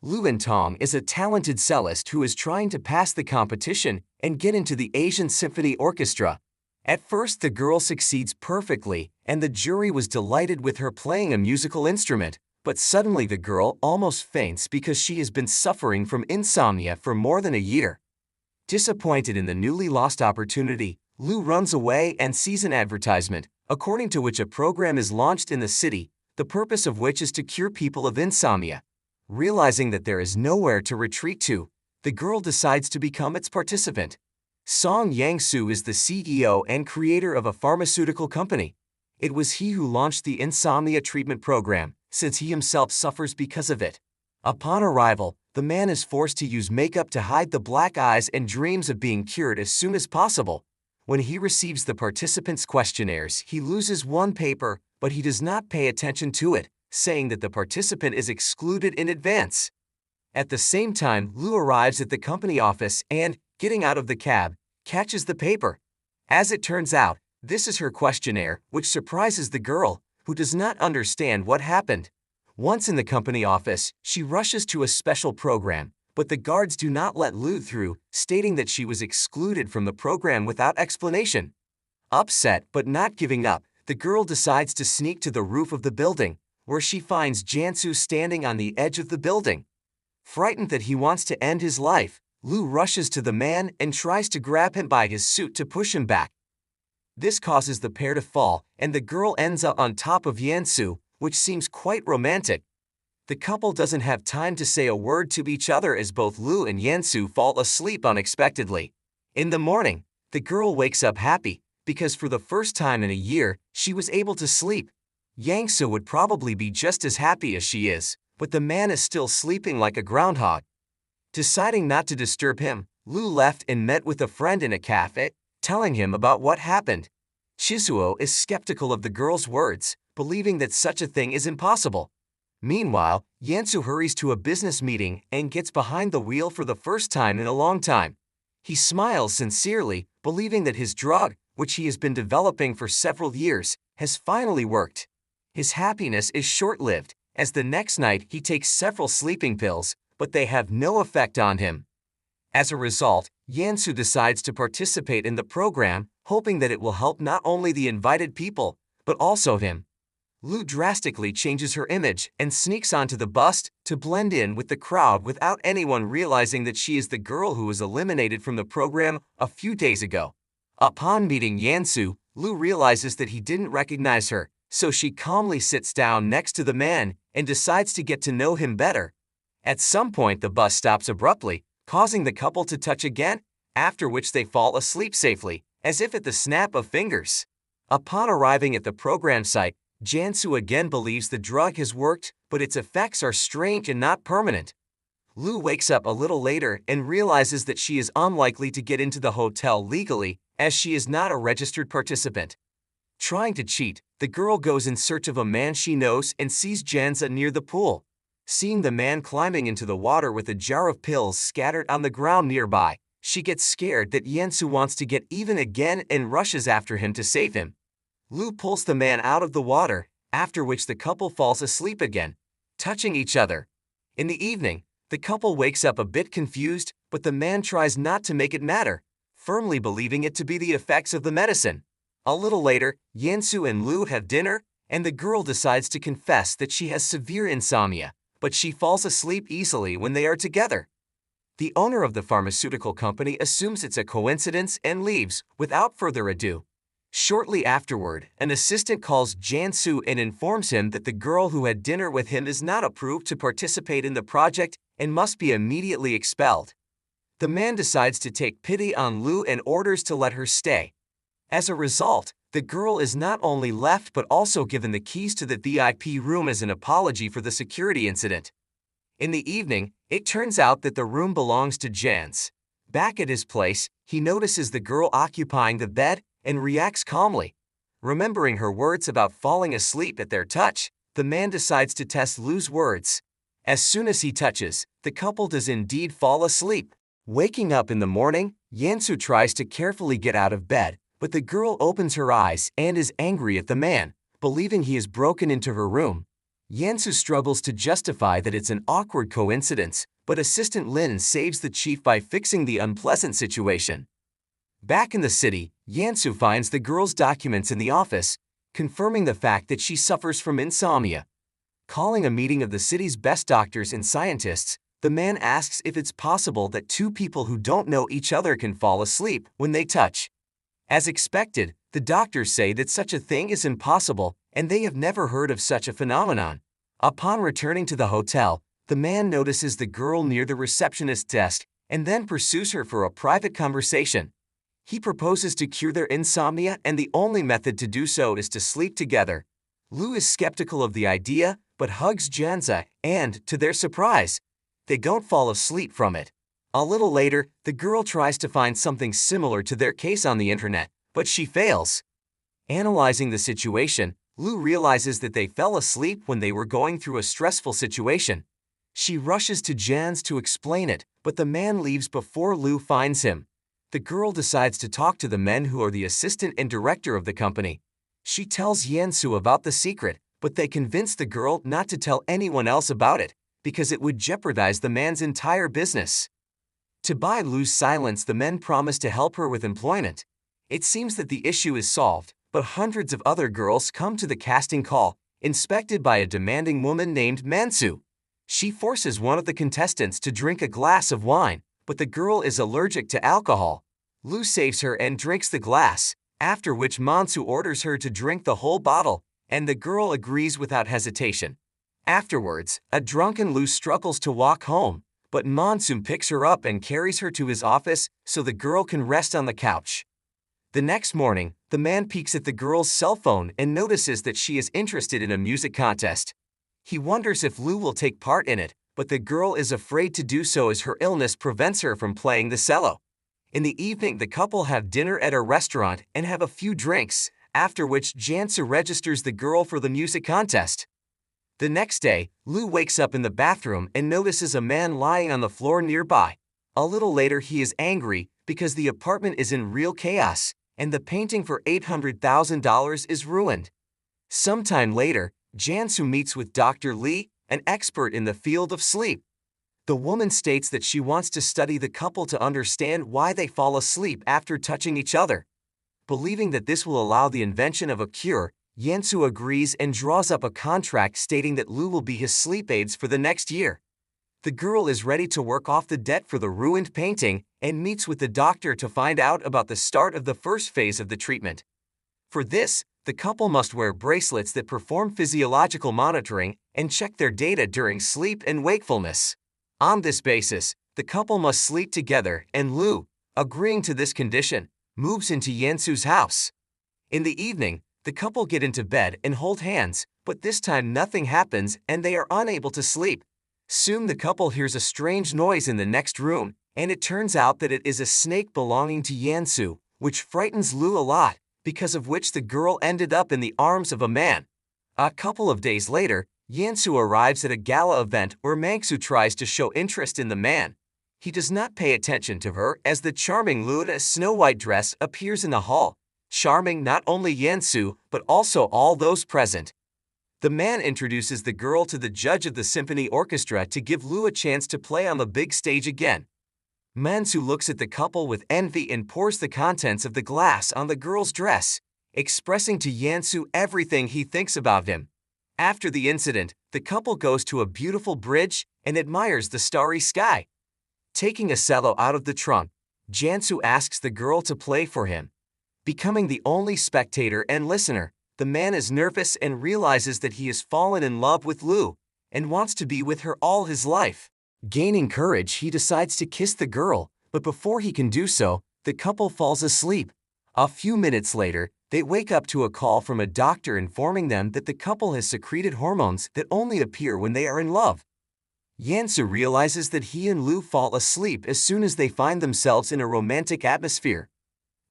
Lu Tong is a talented cellist who is trying to pass the competition and get into the Asian Symphony Orchestra. At first, the girl succeeds perfectly, and the jury was delighted with her playing a musical instrument. But suddenly the girl almost faints because she has been suffering from insomnia for more than a year. Disappointed in the newly lost opportunity, Lu runs away and sees an advertisement, according to which a program is launched in the city, the purpose of which is to cure people of insomnia. Realizing that there is nowhere to retreat to, the girl decides to become its participant. Song Yang-soo is the CEO and creator of a pharmaceutical company. It was he who launched the insomnia treatment program, since he himself suffers because of it. Upon arrival, the man is forced to use makeup to hide the black eyes and dreams of being cured as soon as possible. When he receives the participants' questionnaires, he loses one paper, but he does not pay attention to it, saying that the participant is excluded in advance. At the same time, Lu arrives at the company office and, getting out of the cab, catches the paper. As it turns out, this is her questionnaire, which surprises the girl, who does not understand what happened. Once in the company office, she rushes to a special program, but the guards do not let Lu through, stating that she was excluded from the program without explanation. Upset but not giving up, the girl decides to sneak to the roof of the building, where she finds Jansu standing on the edge of the building. Frightened that he wants to end his life, Lu rushes to the man and tries to grab him by his suit to push him back. This causes the pair to fall, and the girl ends up on top of Yansu, which seems quite romantic. The couple doesn't have time to say a word to each other as both Lu and Yansu fall asleep unexpectedly. In the morning, the girl wakes up happy, because for the first time in a year, she was able to sleep. Yangsu would probably be just as happy as she is, but the man is still sleeping like a groundhog. Deciding not to disturb him, Lu left and met with a friend in a cafe, telling him about what happened. Chisuo is skeptical of the girl's words, believing that such a thing is impossible. Meanwhile, Yansu hurries to a business meeting and gets behind the wheel for the first time in a long time. He smiles sincerely, believing that his drug, which he has been developing for several years, has finally worked. His happiness is short-lived, as the next night he takes several sleeping pills, but they have no effect on him. As a result, Yansu decides to participate in the program, hoping that it will help not only the invited people, but also him. Lu drastically changes her image and sneaks onto the bus to blend in with the crowd without anyone realizing that she is the girl who was eliminated from the program a few days ago. Upon meeting Yansu, Lu realizes that he didn't recognize her, so she calmly sits down next to the man and decides to get to know him better. At some point, the bus stops abruptly, causing the couple to touch again, after which they fall asleep safely, as if at the snap of fingers. Upon arriving at the program site, Jansu again believes the drug has worked, but its effects are strange and not permanent. Lu wakes up a little later and realizes that she is unlikely to get into the hotel legally, as she is not a registered participant. Trying to cheat, the girl goes in search of a man she knows and sees Janza near the pool. Seeing the man climbing into the water with a jar of pills scattered on the ground nearby, she gets scared that Yansu wants to get even again and rushes after him to save him. Lu pulls the man out of the water, after which the couple falls asleep again, touching each other. In the evening, the couple wakes up a bit confused, but the man tries not to make it matter, firmly believing it to be the effects of the medicine. A little later, Yansu and Lu have dinner, and the girl decides to confess that she has severe insomnia, but she falls asleep easily when they are together. The owner of the pharmaceutical company assumes it's a coincidence and leaves without further ado. Shortly afterward, an assistant calls Jansu and informs him that the girl who had dinner with him is not approved to participate in the project and must be immediately expelled. The man decides to take pity on Lu and orders to let her stay. As a result, the girl is not only left but also given the keys to the VIP room as an apology for the security incident. In the evening, it turns out that the room belongs to Jans. Back at his place, he notices the girl occupying the bed and reacts calmly. Remembering her words about falling asleep at their touch, the man decides to test Lu's words. As soon as he touches, the couple does indeed fall asleep. Waking up in the morning, Yansu tries to carefully get out of bed, but the girl opens her eyes and is angry at the man, believing he has broken into her room. Yansu struggles to justify that it's an awkward coincidence, but Assistant Lin saves the chief by fixing the unpleasant situation. Back in the city, Yansu finds the girl's documents in the office, confirming the fact that she suffers from insomnia. Calling a meeting of the city's best doctors and scientists, the man asks if it's possible that two people who don't know each other can fall asleep when they touch. As expected, the doctors say that such a thing is impossible and they have never heard of such a phenomenon. Upon returning to the hotel, the man notices the girl near the receptionist's desk and then pursues her for a private conversation. He proposes to cure their insomnia, and the only method to do so is to sleep together. Lu is skeptical of the idea, but hugs Janza, and, to their surprise, they don't fall asleep from it. A little later, the girl tries to find something similar to their case on the internet, but she fails. Analyzing the situation, Lu realizes that they fell asleep when they were going through a stressful situation. She rushes to Jan's to explain it, but the man leaves before Lu finds him. The girl decides to talk to the men who are the assistant and director of the company. She tells Yansu about the secret, but they convince the girl not to tell anyone else about it, because it would jeopardize the man's entire business. To buy Lu's silence, the men promise to help her with employment. It seems that the issue is solved, but hundreds of other girls come to the casting call, inspected by a demanding woman named Mansu. She forces one of the contestants to drink a glass of wine, but the girl is allergic to alcohol. Lu saves her and drinks the glass, after which Mansu orders her to drink the whole bottle, and the girl agrees without hesitation. Afterwards, a drunken Lu struggles to walk home, but Mansu picks her up and carries her to his office so the girl can rest on the couch. The next morning, the man peeks at the girl's cell phone and notices that she is interested in a music contest. He wonders if Lu will take part in it, but the girl is afraid to do so as her illness prevents her from playing the cello. In the evening, the couple have dinner at a restaurant and have a few drinks, after which Jansu registers the girl for the music contest. The next day, Lu wakes up in the bathroom and notices a man lying on the floor nearby. A little later, he is angry because the apartment is in real chaos, and the painting for $800,000 is ruined. Sometime later, Jansu meets with Dr. Lee, an expert in the field of sleep. The woman states that she wants to study the couple to understand why they fall asleep after touching each other. Believing that this will allow the invention of a cure, Yansu agrees and draws up a contract stating that Lu will be his sleep aids for the next year. The girl is ready to work off the debt for the ruined painting and meets with the doctor to find out about the start of the first phase of the treatment. For this, the couple must wear bracelets that perform physiological monitoring and check their data during sleep and wakefulness. On this basis, the couple must sleep together, and Lu, agreeing to this condition, moves into Yansu's house. In the evening, the couple get into bed and hold hands, but this time nothing happens and they are unable to sleep. Soon the couple hears a strange noise in the next room, and it turns out that it is a snake belonging to Yansu, which frightens Lu a lot, because of which the girl ended up in the arms of a man. A couple of days later, Yansu arrives at a gala event where Mangsu tries to show interest in the man. He does not pay attention to her as the charming Lu in a snow-white dress appears in the hall, charming not only Yansu but also all those present. The man introduces the girl to the judge of the symphony orchestra to give Lu a chance to play on the big stage again. Mansu looks at the couple with envy and pours the contents of the glass on the girl's dress, expressing to Yansu everything he thinks about him. After the incident, the couple goes to a beautiful bridge and admires the starry sky. Taking a cello out of the trunk, Jansu asks the girl to play for him. Becoming the only spectator and listener, the man is nervous and realizes that he has fallen in love with Lu and wants to be with her all his life. Gaining courage, he decides to kiss the girl, but before he can do so, the couple falls asleep. A few minutes later, they wake up to a call from a doctor informing them that the couple has secreted hormones that only appear when they are in love. Yansu realizes that he and Lu fall asleep as soon as they find themselves in a romantic atmosphere.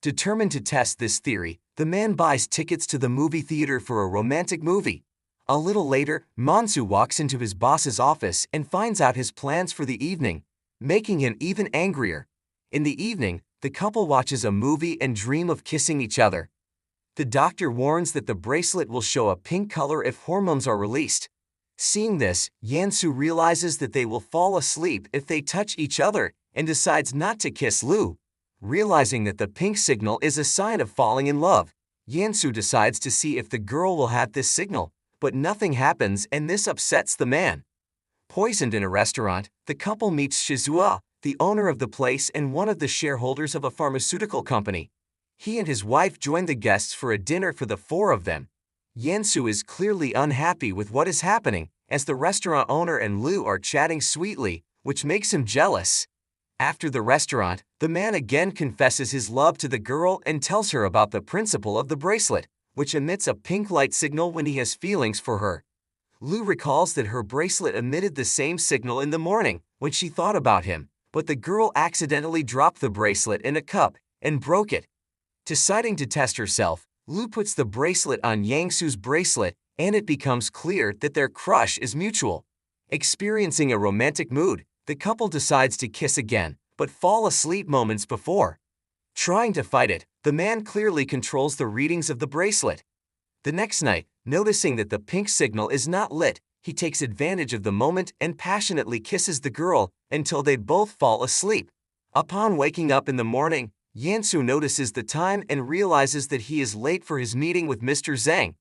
Determined to test this theory, the man buys tickets to the movie theater for a romantic movie. A little later, Mansu walks into his boss's office and finds out his plans for the evening, making him even angrier. In the evening, the couple watches a movie and dream of kissing each other. The doctor warns that the bracelet will show a pink color if hormones are released. Seeing this, Yansu realizes that they will fall asleep if they touch each other and decides not to kiss Lu. Realizing that the pink signal is a sign of falling in love, Yansu decides to see if the girl will have this signal, but nothing happens and this upsets the man. Poisoned in a restaurant, the couple meets Shizua, the owner of the place and one of the shareholders of a pharmaceutical company. He and his wife join the guests for a dinner for the four of them. Yansu is clearly unhappy with what is happening, as the restaurant owner and Lu are chatting sweetly, which makes him jealous. After the restaurant, the man again confesses his love to the girl and tells her about the principle of the bracelet, which emits a pink light signal when he has feelings for her. Lu recalls that her bracelet emitted the same signal in the morning when she thought about him, but the girl accidentally dropped the bracelet in a cup and broke it. Deciding to test herself, Lu puts the bracelet on Yangsu's bracelet and it becomes clear that their crush is mutual. Experiencing a romantic mood, the couple decides to kiss again, but fall asleep moments before. Trying to fight it, the man clearly controls the readings of the bracelet. The next night, noticing that the pink signal is not lit, he takes advantage of the moment and passionately kisses the girl until they both fall asleep. Upon waking up in the morning, Yansu notices the time and realizes that he is late for his meeting with Mr. Zhang.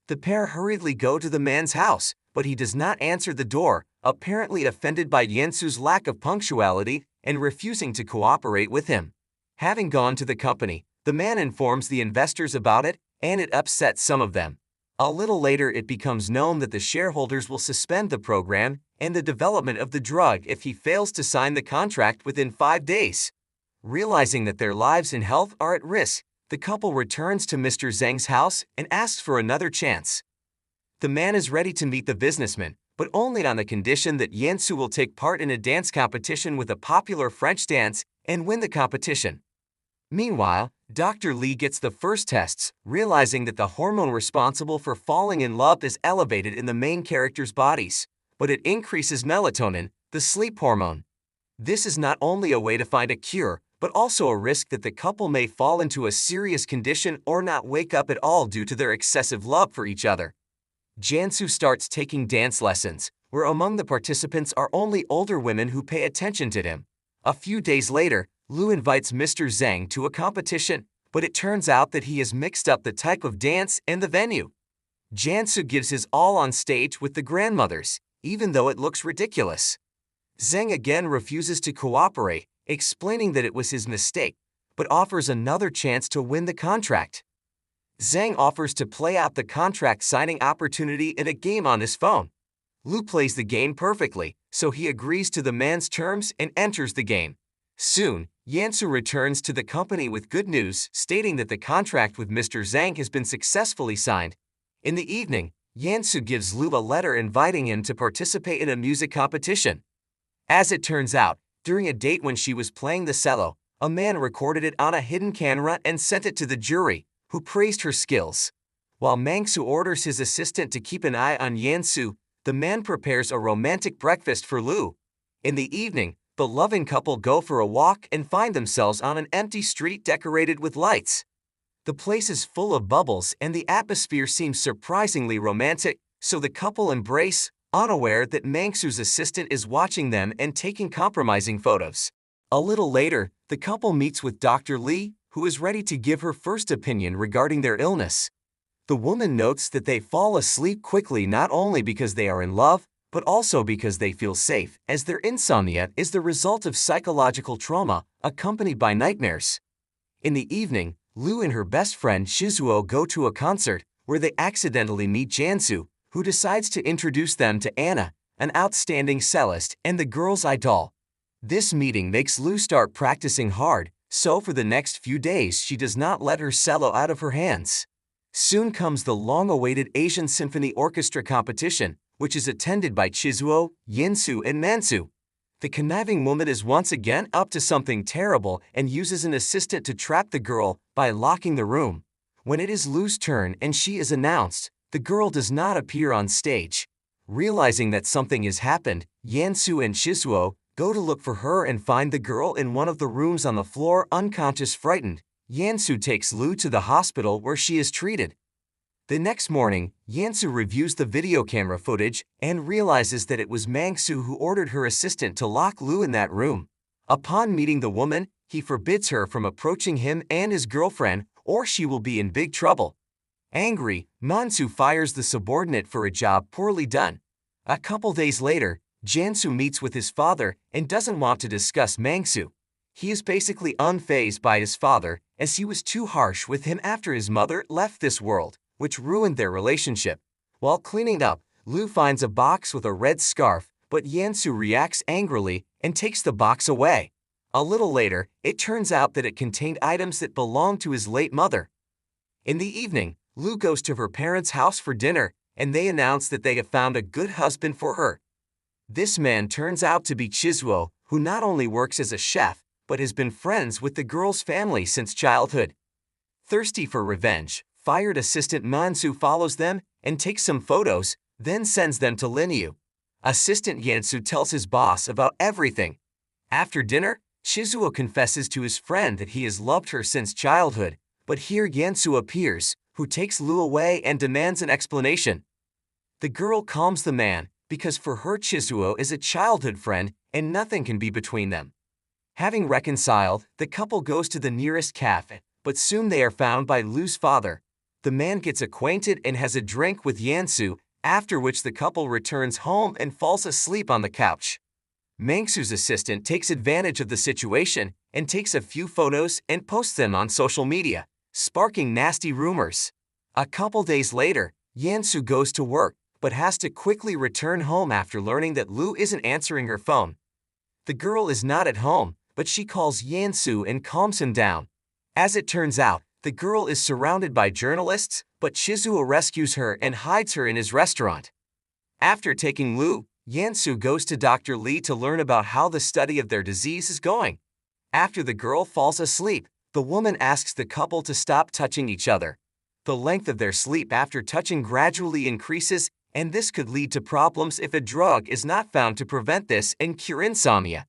The pair hurriedly go to the man's house, but he does not answer the door, apparently offended by Yansu's lack of punctuality and refusing to cooperate with him. Having gone to the company, the man informs the investors about it, and it upsets some of them. A little later it becomes known that the shareholders will suspend the program and the development of the drug if he fails to sign the contract within 5 days. Realizing that their lives and health are at risk, the couple returns to Mr. Zhang's house and asks for another chance. The man is ready to meet the businessman, but only on the condition that Yansu will take part in a dance competition with a popular French dance and win the competition. Meanwhile, Dr. Li gets the first tests, realizing that the hormone responsible for falling in love is elevated in the main characters' bodies, but it increases melatonin, the sleep hormone. This is not only a way to find a cure, but also a risk that the couple may fall into a serious condition or not wake up at all due to their excessive love for each other. Jansu starts taking dance lessons, where among the participants are only older women who pay attention to him. A few days later, Lu invites Mr. Zhang to a competition, but it turns out that he has mixed up the type of dance and the venue. Jansu gives his all on stage with the grandmothers, even though it looks ridiculous. Zhang again refuses to cooperate, explaining that it was his mistake, but offers another chance to win the contract. Zhang offers to play out the contract signing opportunity in a game on his phone. Lu plays the game perfectly, so he agrees to the man's terms and enters the game. Soon, Yansu returns to the company with good news, stating that the contract with Mr. Zhang has been successfully signed. In the evening, Yansu gives Lu a letter inviting him to participate in a music competition. As it turns out, during a date when she was playing the cello, a man recorded it on a hidden camera and sent it to the jury, who praised her skills. While Mangsu orders his assistant to keep an eye on Yansu, the man prepares a romantic breakfast for Lu. In the evening, the loving couple go for a walk and find themselves on an empty street decorated with lights. The place is full of bubbles and the atmosphere seems surprisingly romantic, so the couple embrace, unaware that Mangsu's assistant is watching them and taking compromising photos. A little later, the couple meets with Dr. Li, who is ready to give her first opinion regarding their illness. The woman notes that they fall asleep quickly not only because they are in love, but also because they feel safe, as their insomnia is the result of psychological trauma accompanied by nightmares. In the evening, Lu and her best friend Shizuo go to a concert where they accidentally meet Jansu, who decides to introduce them to Anna, an outstanding cellist and the girl's idol. This meeting makes Lu start practicing hard, so for the next few days she does not let her cello out of her hands. Soon comes the long-awaited Asian Symphony Orchestra competition, which is attended by Chizuo, Yinsu, and Mansu. The conniving woman is once again up to something terrible and uses an assistant to trap the girl by locking the room. When it is Lu's turn and she is announced, the girl does not appear on stage. Realizing that something has happened, Yansu and Shizuo go to look for her and find the girl in one of the rooms on the floor unconscious, frightened. Yansu takes Lu to the hospital where she is treated. The next morning, Yansu reviews the video camera footage and realizes that it was Mangsu who ordered her assistant to lock Lu in that room. Upon meeting the woman, he forbids her from approaching him and his girlfriend, or she will be in big trouble. Angry, Mansu fires the subordinate for a job poorly done. A couple days later, Jansu meets with his father and doesn't want to discuss Mangsu. He is basically unfazed by his father, as he was too harsh with him after his mother left this world, which ruined their relationship. While cleaning up, Lu finds a box with a red scarf, but Yansu reacts angrily and takes the box away. A little later, it turns out that it contained items that belonged to his late mother. In the evening, Lu goes to her parents' house for dinner, and they announce that they have found a good husband for her. This man turns out to be Chizuo, who not only works as a chef, but has been friends with the girl's family since childhood. Thirsty for revenge, fired assistant Mansu follows them and takes some photos, then sends them to Linyu. Assistant Yansu tells his boss about everything. After dinner, Chizuo confesses to his friend that he has loved her since childhood, but here Yansu appears, who takes Lu away and demands an explanation. The girl calms the man, because for her Chizuo is a childhood friend and nothing can be between them. Having reconciled, the couple goes to the nearest cafe, but soon they are found by Lu's father. The man gets acquainted and has a drink with Yansu, after which the couple returns home and falls asleep on the couch. Mangsu's assistant takes advantage of the situation and takes a few photos and posts them on social media, sparking nasty rumors. A couple days later, Yansu goes to work, but has to quickly return home after learning that Lu isn't answering her phone. The girl is not at home, but she calls Yansu and calms him down. As it turns out, the girl is surrounded by journalists, but Chizuo rescues her and hides her in his restaurant. After taking Lu, Yansu goes to Dr. Lee to learn about how the study of their disease is going. After the girl falls asleep, the woman asks the couple to stop touching each other. The length of their sleep after touching gradually increases, and this could lead to problems if a drug is not found to prevent this and cure insomnia.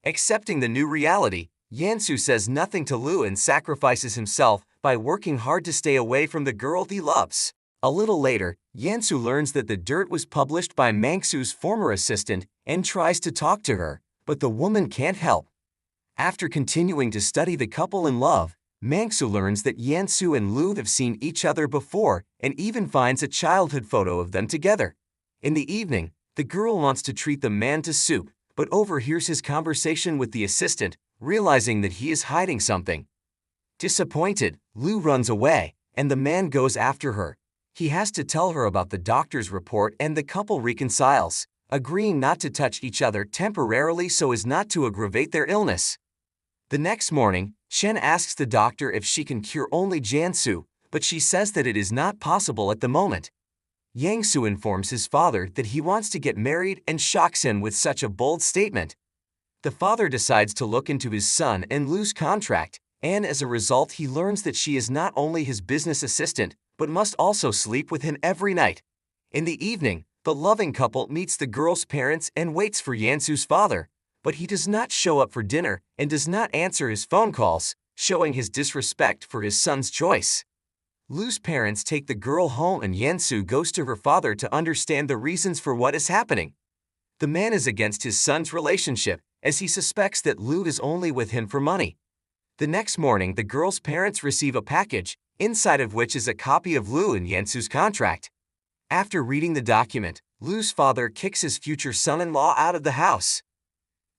Accepting the new reality, Yansu says nothing to Lu and sacrifices himself by working hard to stay away from the girl he loves. A little later, Yansu learns that the dirt was published by Mangsu's former assistant and tries to talk to her, but the woman can't help. After continuing to study the couple in love, Mangsu learns that Yansu and Lu have seen each other before and even finds a childhood photo of them together. In the evening, the girl wants to treat the man to soup, but overhears his conversation with the assistant, realizing that he is hiding something. Disappointed, Lu runs away, and the man goes after her. He has to tell her about the doctor's report and the couple reconciles, agreeing not to touch each other temporarily so as not to aggravate their illness. The next morning, Shen asks the doctor if she can cure only Jansu, but she says that it is not possible at the moment. Yangsu informs his father that he wants to get married and shocks him with such a bold statement. The father decides to look into his son and Lu's contract, and as a result he learns that she is not only his business assistant, but must also sleep with him every night. In the evening, the loving couple meets the girl's parents and waits for Yansu's father, but he does not show up for dinner and does not answer his phone calls, showing his disrespect for his son's choice. Lu's parents take the girl home and Yansu goes to her father to understand the reasons for what is happening. The man is against his son's relationship, as he suspects that Lu is only with him for money. The next morning, the girl's parents receive a package, inside of which is a copy of Lu and Yansu's contract. After reading the document, Lu's father kicks his future son-in-law out of the house.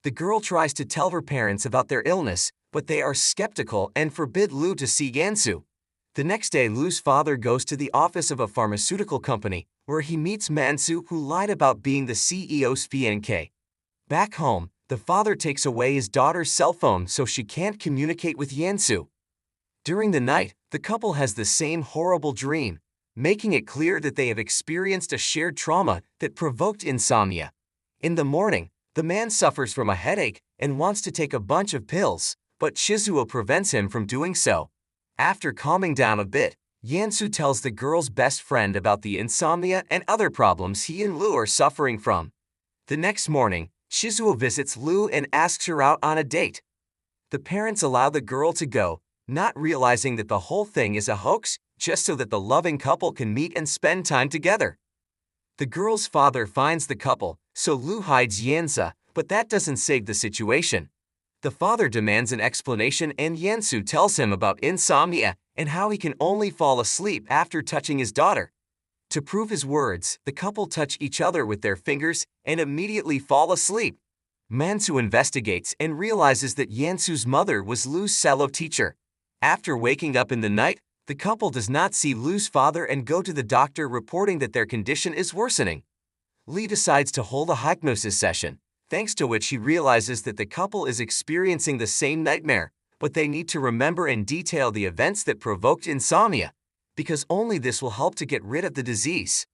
The girl tries to tell her parents about their illness, but they are skeptical and forbid Lu to see Yansu. The next day, Lu's father goes to the office of a pharmaceutical company, where he meets Mansu, who lied about being the CEO's PNK. Back home, the father takes away his daughter's cell phone so she can't communicate with Yansu. During the night, the couple has the same horrible dream, making it clear that they have experienced a shared trauma that provoked insomnia. In the morning, the man suffers from a headache and wants to take a bunch of pills, but Chizuo prevents him from doing so. After calming down a bit, Yansu tells the girl's best friend about the insomnia and other problems he and Lu are suffering from. The next morning, Chizuo visits Lu and asks her out on a date. The parents allow the girl to go, not realizing that the whole thing is a hoax just so that the loving couple can meet and spend time together. The girl's father finds the couple, so Lu hides Yansu, but that doesn't save the situation. The father demands an explanation and Yansu tells him about insomnia and how he can only fall asleep after touching his daughter. To prove his words, the couple touch each other with their fingers and immediately fall asleep. Mansu investigates and realizes that Yansu's mother was Lu's cello teacher. After waking up in the night, the couple does not see Lu's father and go to the doctor reporting that their condition is worsening. Lee decides to hold a hypnosis session, thanks to which he realizes that the couple is experiencing the same nightmare, but they need to remember in detail the events that provoked insomnia, because only this will help to get rid of the disease.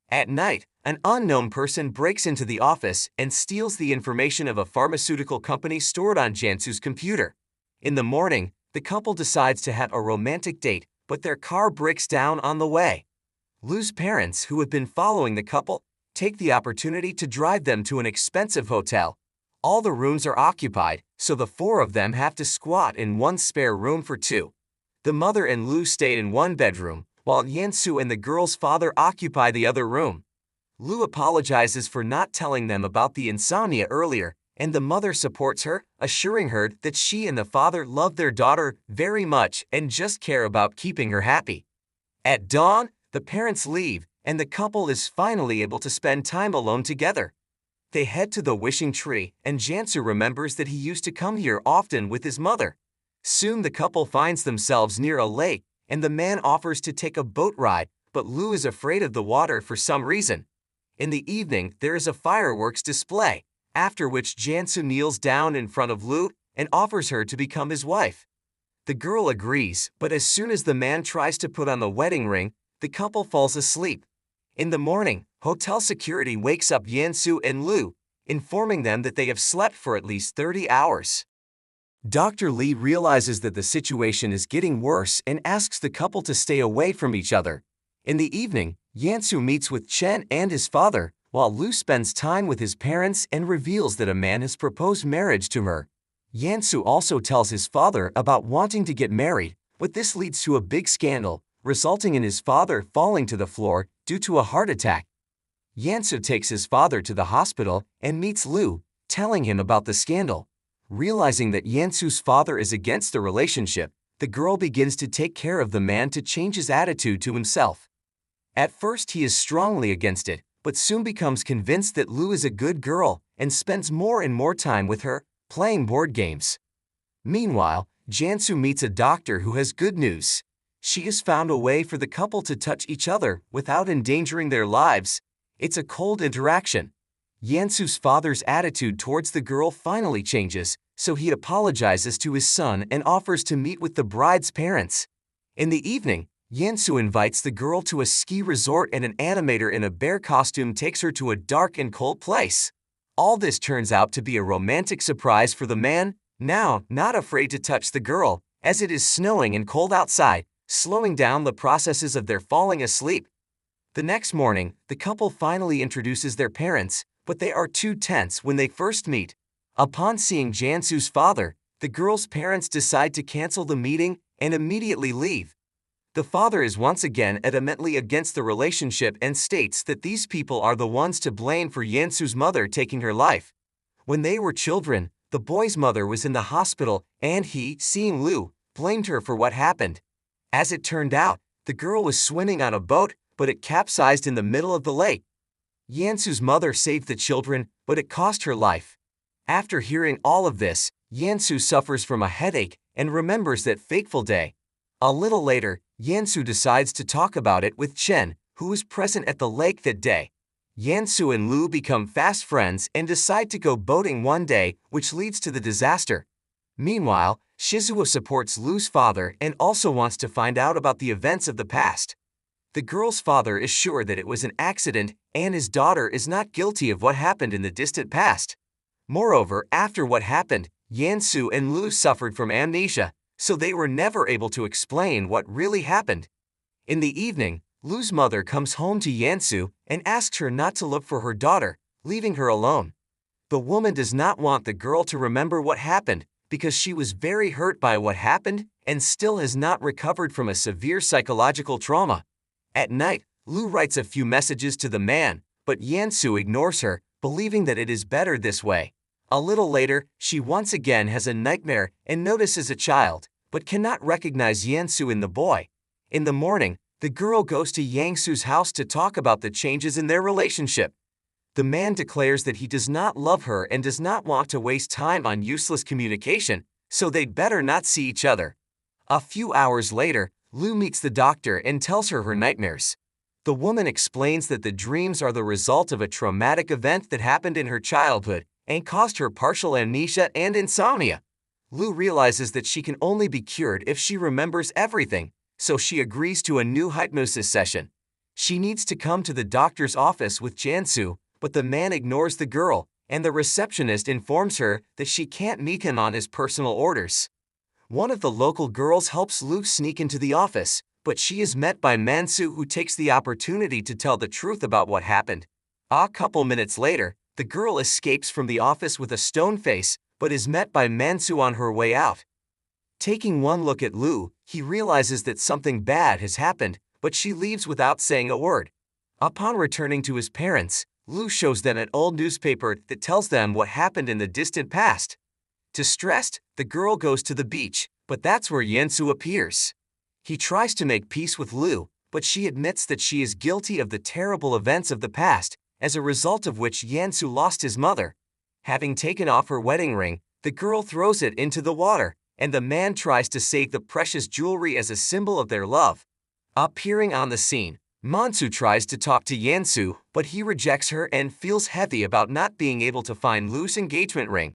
At night, an unknown person breaks into the office and steals the information of a pharmaceutical company stored on Jansu's computer. In the morning, the couple decides to have a romantic date, but their car breaks down on the way. Lu's parents, who have been following the couple, take the opportunity to drive them to an expensive hotel. All the rooms are occupied, so the four of them have to squat in one spare room for two. The mother and Lu stay in one bedroom, while Yansu and the girl's father occupy the other room. Lu apologizes for not telling them about the insomnia earlier, and the mother supports her, assuring her that she and the father love their daughter very much and just care about keeping her happy. At dawn, the parents leave, and the couple is finally able to spend time alone together. They head to the wishing tree, and Jansu remembers that he used to come here often with his mother. Soon the couple finds themselves near a lake, and the man offers to take a boat ride, but Lu is afraid of the water for some reason. In the evening, there is a fireworks display, after which Jansu kneels down in front of Lu and offers her to become his wife. The girl agrees, but as soon as the man tries to put on the wedding ring, the couple falls asleep. In the morning, hotel security wakes up Yansu and Lu, informing them that they have slept for at least 30 hours. Dr. Lee realizes that the situation is getting worse and asks the couple to stay away from each other. In the evening, Yansu meets with Chen and his father, while Lu spends time with his parents and reveals that a man has proposed marriage to her. Yansu also tells his father about wanting to get married, but this leads to a big scandal, resulting in his father falling to the floor due to a heart attack. Yansu takes his father to the hospital and meets Lu, telling him about the scandal. Realizing that Yansu's father is against the relationship, the girl begins to take care of the man to change his attitude to himself. At first he is strongly against it, but soon becomes convinced that Lu is a good girl and spends more and more time with her, playing board games. Meanwhile, Jansu meets a doctor who has good news. She has found a way for the couple to touch each other without endangering their lives. It's a cold interaction. Yansu's father's attitude towards the girl finally changes, so he apologizes to his son and offers to meet with the bride's parents. In the evening, Yansu invites the girl to a ski resort and an animator in a bear costume takes her to a dark and cold place. All this turns out to be a romantic surprise for the man, now not afraid to touch the girl, as it is snowing and cold outside, slowing down the processes of their falling asleep. The next morning, the couple finally introduces their parents, but they are too tense when they first meet. Upon seeing Jansu's father, the girl's parents decide to cancel the meeting and immediately leave. The father is once again adamantly against the relationship and states that these people are the ones to blame for Yansu's mother taking her life. When they were children, the boy's mother was in the hospital and he, seeing Lu, blamed her for what happened. As it turned out, the girl was swimming on a boat, but it capsized in the middle of the lake. Yansu's mother saved the children, but it cost her life. After hearing all of this, Yansu suffers from a headache and remembers that fateful day. A little later, Yansu decides to talk about it with Chen, who was present at the lake that day. Yansu and Lu become fast friends and decide to go boating one day, which leads to the disaster. Meanwhile, Shizuo supports Lu's father and also wants to find out about the events of the past. The girl's father is sure that it was an accident and his daughter is not guilty of what happened in the distant past. Moreover, after what happened, Yansu and Lu suffered from amnesia, so they were never able to explain what really happened. In the evening, Lu's mother comes home to Yansu and asks her not to look for her daughter, leaving her alone. The woman does not want the girl to remember what happened because she was very hurt by what happened and still has not recovered from a severe psychological trauma. At night, Lu writes a few messages to the man, but Yansu ignores her, believing that it is better this way. A little later, she once again has a nightmare and notices a child, but cannot recognize Yansu in the boy. In the morning, the girl goes to Yangsu's house to talk about the changes in their relationship. The man declares that he does not love her and does not want to waste time on useless communication, so they'd better not see each other. A few hours later, Lu meets the doctor and tells her nightmares. The woman explains that the dreams are the result of a traumatic event that happened in her childhood and caused her partial amnesia and insomnia. Lu realizes that she can only be cured if she remembers everything, so she agrees to a new hypnosis session. She needs to come to the doctor's office with Jansu, but the man ignores the girl, and the receptionist informs her that she can't meet him on his personal orders. One of the local girls helps Lu sneak into the office, but she is met by Mansu, who takes the opportunity to tell the truth about what happened. A couple minutes later, the girl escapes from the office with a stone face, but is met by Mansu on her way out. Taking one look at Lu, he realizes that something bad has happened, but she leaves without saying a word. Upon returning to his parents, Lu shows them an old newspaper that tells them what happened in the distant past. Distressed, the girl goes to the beach, but that's where Yansu appears. He tries to make peace with Lu, but she admits that she is guilty of the terrible events of the past, as a result of which Yansu lost his mother. Having taken off her wedding ring, the girl throws it into the water, and the man tries to save the precious jewelry as a symbol of their love. Appearing on the scene, Mansu tries to talk to Yansu, but he rejects her and feels heavy about not being able to find Lu's engagement ring.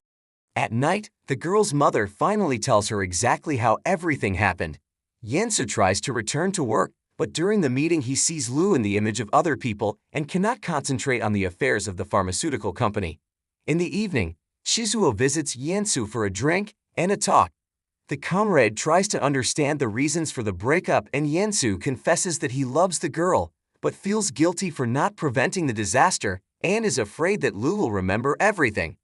At night, the girl's mother finally tells her exactly how everything happened. Yansu tries to return to work, but during the meeting he sees Lu in the image of other people and cannot concentrate on the affairs of the pharmaceutical company. In the evening, Shizuo visits Yansu for a drink and a talk. The comrade tries to understand the reasons for the breakup, and Yansu confesses that he loves the girl, but feels guilty for not preventing the disaster and is afraid that Lu will remember everything.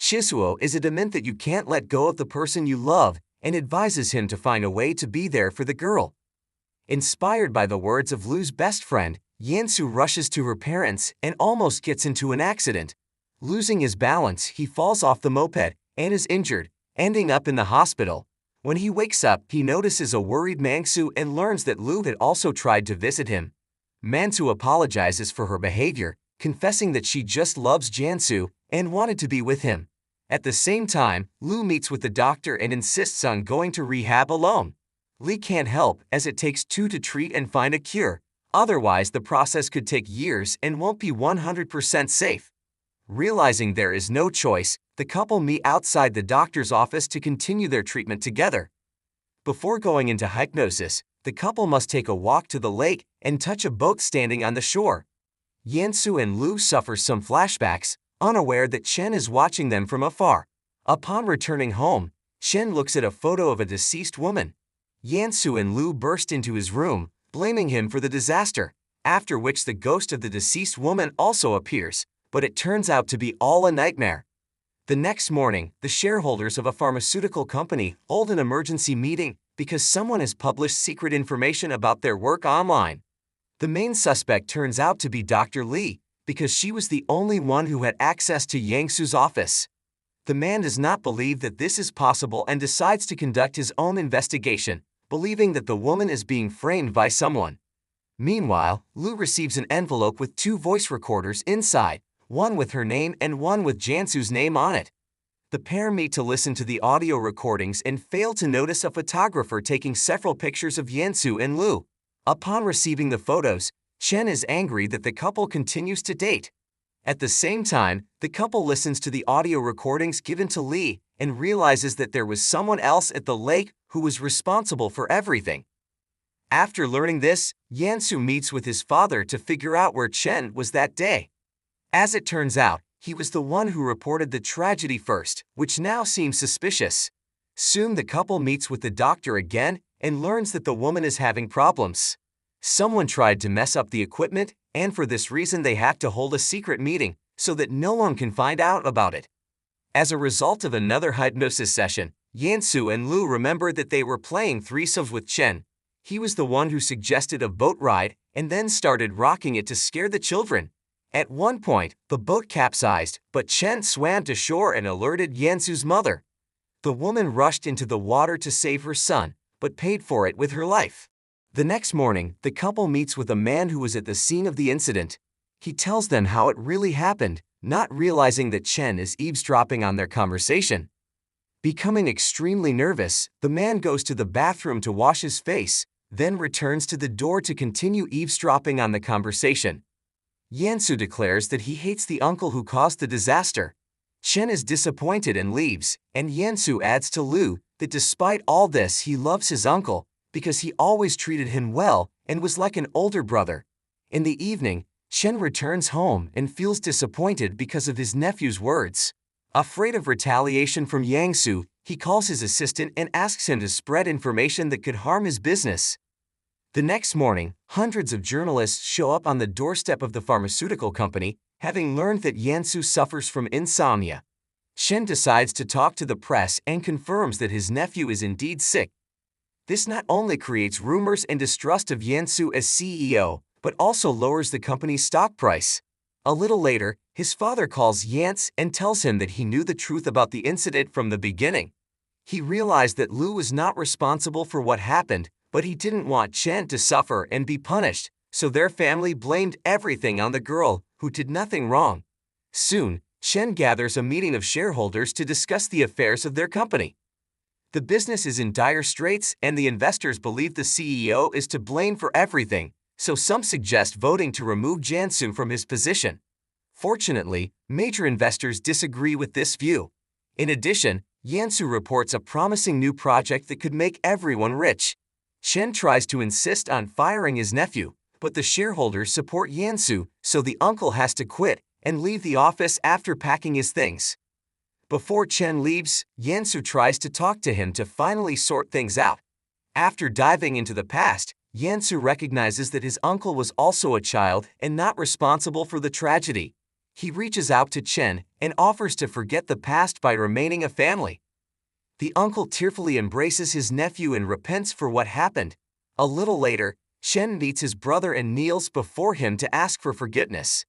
Shizuo is adamant that you can't let go of the person you love and advises him to find a way to be there for the girl. Inspired by the words of Lu's best friend, Yansu rushes to her parents and almost gets into an accident. Losing his balance, he falls off the moped and is injured, ending up in the hospital. When he wakes up, he notices a worried Mangsu and learns that Lu had also tried to visit him. Mansu apologizes for her behavior, confessing that she just loves Jansu and wanted to be with him. At the same time, Lu meets with the doctor and insists on going to rehab alone. Lee can't help, as it takes two to treat and find a cure. Otherwise, the process could take years and won't be 100% safe. Realizing there is no choice, the couple meet outside the doctor's office to continue their treatment together. Before going into hypnosis, the couple must take a walk to the lake and touch a boat standing on the shore. Yansu and Lu suffer some flashbacks, unaware that Chen is watching them from afar. Upon returning home, Chen looks at a photo of a deceased woman. Yansu and Lu burst into his room, blaming him for the disaster, after which the ghost of the deceased woman also appears, but it turns out to be all a nightmare. The next morning, the shareholders of a pharmaceutical company hold an emergency meeting because someone has published secret information about their work online. The main suspect turns out to be Dr. Lee, because she was the only one who had access to Yangsu's office. The man does not believe that this is possible and decides to conduct his own investigation, believing that the woman is being framed by someone. Meanwhile, Lu receives an envelope with two voice recorders inside, one with her name and one with Jansu's name on it. The pair meet to listen to the audio recordings and fail to notice a photographer taking several pictures of Yansu and Lu. Upon receiving the photos, Chen is angry that the couple continues to date. At the same time, the couple listens to the audio recordings given to Lee and realizes that there was someone else at the lake who was responsible for everything. After learning this, Yansu meets with his father to figure out where Chen was that day. As it turns out, he was the one who reported the tragedy first, which now seems suspicious. Soon the couple meets with the doctor again and learns that the woman is having problems. Someone tried to mess up the equipment, and for this reason they have to hold a secret meeting so that no one can find out about it. As a result of another hypnosis session, Yansu and Lu remembered that they were playing threesomes with Chen. He was the one who suggested a boat ride and then started rocking it to scare the children. At one point, the boat capsized, but Chen swam to shore and alerted Yansu's mother. The woman rushed into the water to save her son, but paid for it with her life. The next morning, the couple meets with a man who was at the scene of the incident. He tells them how it really happened, not realizing that Chen is eavesdropping on their conversation. Becoming extremely nervous, the man goes to the bathroom to wash his face, then returns to the door to continue eavesdropping on the conversation. Yansu declares that he hates the uncle who caused the disaster. Chen is disappointed and leaves, and Yansu adds to Lu that despite all this he loves his uncle because he always treated him well and was like an older brother. In the evening, Chen returns home and feels disappointed because of his nephew's words. Afraid of retaliation from Yangsu, he calls his assistant and asks him to spread information that could harm his business. The next morning, hundreds of journalists show up on the doorstep of the pharmaceutical company, having learned that Yansu suffers from insomnia. Chen decides to talk to the press and confirms that his nephew is indeed sick. This not only creates rumors and distrust of Yansu as CEO, but also lowers the company's stock price. A little later, his father calls Yance and tells him that he knew the truth about the incident from the beginning. He realized that Lu was not responsible for what happened, but he didn't want Chen to suffer and be punished, so their family blamed everything on the girl, who did nothing wrong. Soon, Chen gathers a meeting of shareholders to discuss the affairs of their company. The business is in dire straits and the investors believe the CEO is to blame for everything, so some suggest voting to remove Jansu from his position. Fortunately, major investors disagree with this view. In addition, Yansu reports a promising new project that could make everyone rich. Chen tries to insist on firing his nephew, but the shareholders support Yansu, so the uncle has to quit and leave the office after packing his things. Before Chen leaves, Yansu tries to talk to him to finally sort things out. After diving into the past, Yansu recognizes that his uncle was also a child and not responsible for the tragedy. He reaches out to Chen and offers to forget the past by remaining a family. The uncle tearfully embraces his nephew and repents for what happened. A little later, Chen meets his brother and kneels before him to ask for forgiveness.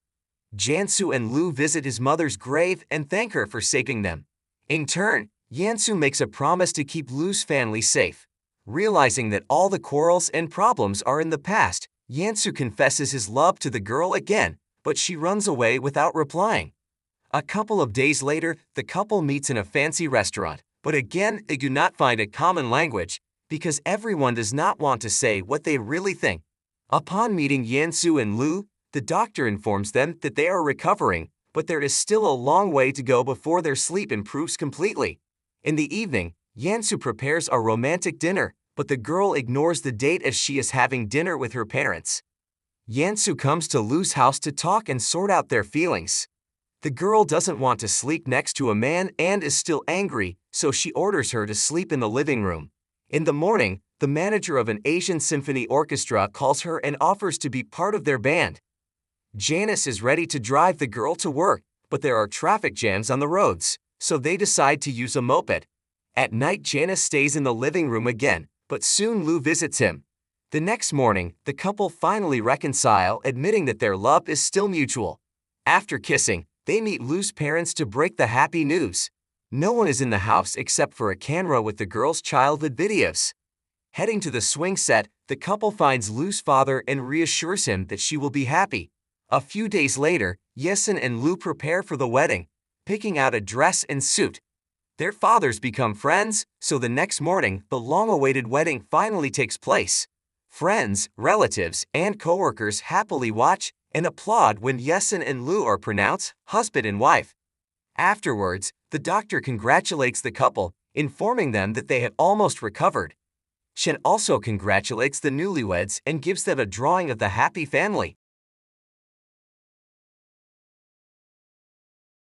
Jansu and Lu visit his mother's grave and thank her for saving them. In turn, Yansu makes a promise to keep Lu's family safe. Realizing that all the quarrels and problems are in the past, Yansu confesses his love to the girl again, but she runs away without replying. A couple of days later, the couple meets in a fancy restaurant, but again they do not find a common language because everyone does not want to say what they really think. Upon meeting Yansu and Lu, the doctor informs them that they are recovering, but there is still a long way to go before their sleep improves completely. In the evening, Yansu prepares a romantic dinner, but the girl ignores the date as she is having dinner with her parents. Yansu comes to Lu's house to talk and sort out their feelings. The girl doesn't want to sleep next to a man and is still angry, so she orders her to sleep in the living room. In the morning, the manager of an Asian symphony orchestra calls her and offers to be part of their band. Janice is ready to drive the girl to work, but there are traffic jams on the roads, so they decide to use a moped. At night, Janice stays in the living room again, but soon Lu visits him. The next morning, the couple finally reconcile, admitting that their love is still mutual. After kissing, they meet Lu's parents to break the happy news. No one is in the house except for a camera with the girl's childhood videos. Heading to the swing set, the couple finds Lu's father and reassures him that she will be happy. A few days later, Yesun and Lu prepare for the wedding, picking out a dress and suit. Their fathers become friends, so the next morning, the long-awaited wedding finally takes place. Friends, relatives, and coworkers happily watch and applaud when Yesun and Lu are pronounced husband and wife. Afterwards, the doctor congratulates the couple, informing them that they had almost recovered. Chen also congratulates the newlyweds and gives them a drawing of the happy family.